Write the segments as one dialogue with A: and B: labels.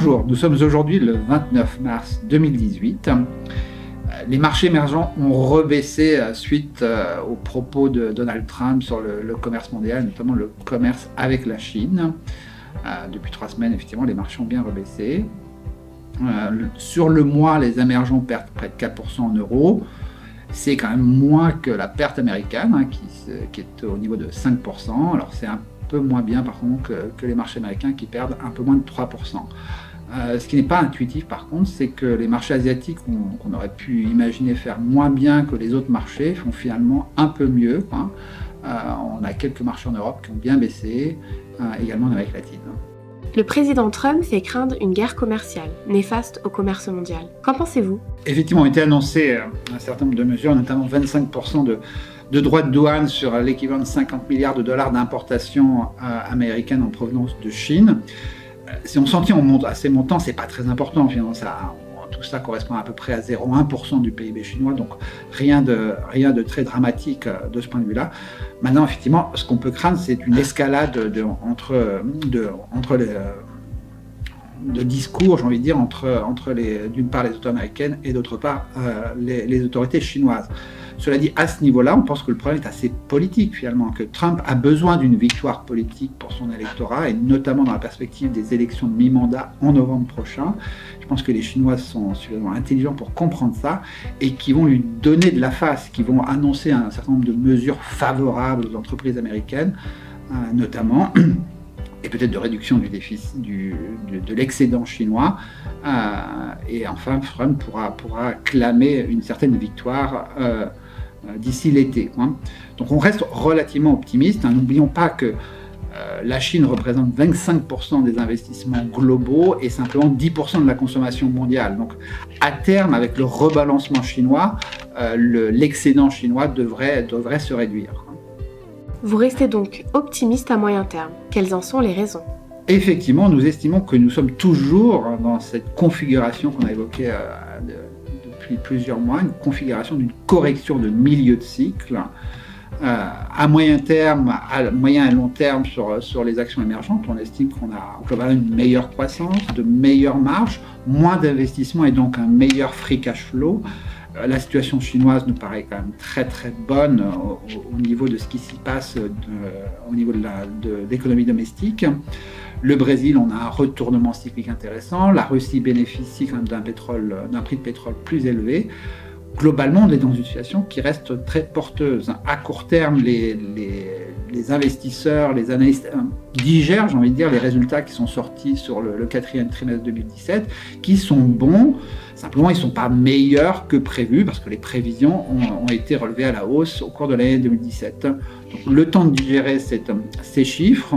A: Bonjour, nous sommes aujourd'hui le 29 mars 2018. Les marchés émergents ont rebaissé suite aux propos de Donald Trump sur le commerce mondial, notamment le commerce avec la Chine. Depuis 3 semaines, effectivement, les marchés ont bien rebaissé. Sur le mois, les émergents perdent près de 4% en euros. C'est quand même moins que la perte américaine, qui est au niveau de 5%. Alors c'est un peu moins bien par contre que les marchés américains qui perdent un peu moins de 3%. Ce qui n'est pas intuitif par contre, c'est que les marchés asiatiques qu'on aurait pu imaginer faire moins bien que les autres marchés font finalement un peu mieux. On a quelques marchés en Europe qui ont bien baissé, également en Amérique latine.
B: Le président Trump fait craindre une guerre commerciale, néfaste au commerce mondial. Qu'en pensez-vous?
A: Effectivement, ont été annoncées un certain nombre de mesures, notamment 25% de droits de douane sur l'équivalent de 50 milliards de dollars d'importation américaine en provenance de Chine. Si on s'en tient à ces montants, c'est pas très important. Finalement, tout ça correspond à peu près à 0,1% du PIB chinois, donc rien de très dramatique de ce point de vue-là. Maintenant, effectivement, ce qu'on peut craindre, c'est une escalade de discours, j'ai envie de dire, entre d'une part les autorités américaines et d'autre part les autorités chinoises. Cela dit, à ce niveau-là, on pense que le problème est assez politique finalement, que Trump a besoin d'une victoire politique pour son électorat, et notamment dans la perspective des élections de mi-mandat en novembre prochain. Je pense que les Chinois sont suffisamment intelligents pour comprendre ça et qui vont lui donner de la face, qui vont annoncer un certain nombre de mesures favorables aux entreprises américaines, notamment, et peut-être de réduction du déficit, de l'excédent chinois. Et enfin, Trump pourra clamer une certaine victoire d'ici l'été. Donc on reste relativement optimiste. N'oublions pas que la Chine représente 25% des investissements globaux et simplement 10% de la consommation mondiale. Donc à terme, avec le rebalancement chinois, l'excédent chinois devrait se réduire.
B: Vous restez donc optimiste à moyen terme. Quelles en sont les raisons?
A: Effectivement, nous estimons que nous sommes toujours dans cette configuration qu'on a évoquée depuis plusieurs mois, une configuration d'une correction de milieu de cycle. À moyen terme, à moyen et long terme sur les actions émergentes, on estime qu'on a globalement une meilleure croissance, de meilleures marges, moins d'investissement et donc un meilleur free cash flow. La situation chinoise nous paraît quand même très très bonne au niveau de ce qui s'y passe au niveau de l'économie domestique. Le Brésil, on a un retournement cyclique intéressant. La Russie bénéficie quand même d'un prix de pétrole plus élevé. Globalement, on est dans une situation qui reste très porteuse. À court terme, les investisseurs, les analystes digèrent, j'ai envie de dire, les résultats qui sont sortis sur le 4e trimestre 2017, qui sont bons. Simplement, ils ne sont pas meilleurs que prévu parce que les prévisions ont été relevées à la hausse au cours de l'année 2017. Donc, le temps de digérer ces chiffres,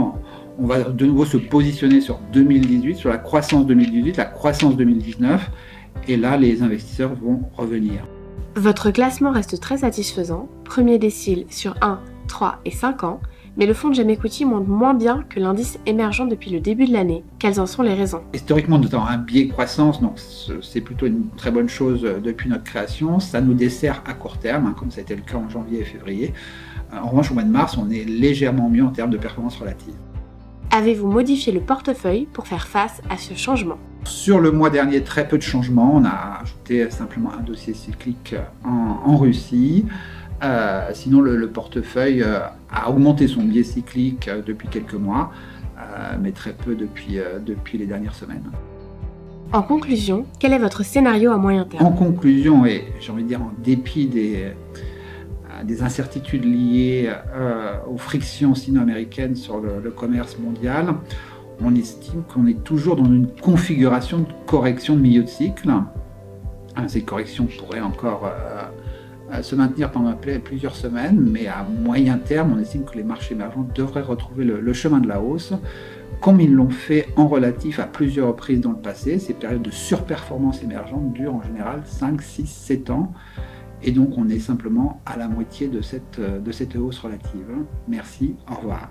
A: on va de nouveau se positionner sur 2018, sur la croissance 2018, la croissance 2019, et là, les investisseurs vont revenir.
B: Votre classement reste très satisfaisant, premier décile sur 1, 3 et 5 ans, mais le fonds de GEM Equity monte moins bien que l'indice émergent depuis le début de l'année. Quelles en sont les raisons? Historiquement,
A: nous avons un biais croissance, donc c'est plutôt une très bonne chose depuis notre création. Ça nous dessert à court terme, comme ça a été le cas en janvier et février. En revanche, au mois de mars, on est légèrement mieux en termes de performance relative.
B: Avez-vous modifié le portefeuille pour faire face à ce changement?
A: Sur le mois dernier, très peu de changements. On a ajouté simplement un dossier cyclique en Russie. Sinon, le portefeuille a augmenté son biais cyclique depuis quelques mois, mais très peu depuis les dernières semaines.
B: En conclusion, quel est votre scénario à moyen terme?
A: En conclusion, et j'ai envie de dire en dépit des incertitudes liées aux frictions sino-américaines sur le commerce mondial, on estime qu'on est toujours dans une configuration de correction de milieu de cycle. Ces corrections pourraient encore se maintenir pendant plusieurs semaines, mais à moyen terme, on estime que les marchés émergents devraient retrouver le chemin de la hausse, comme ils l'ont fait en relatif à plusieurs reprises dans le passé. Ces périodes de surperformance émergente durent en général 5, 6, 7 ans. Et donc on est simplement à la moitié de cette hausse relative. Merci, au revoir.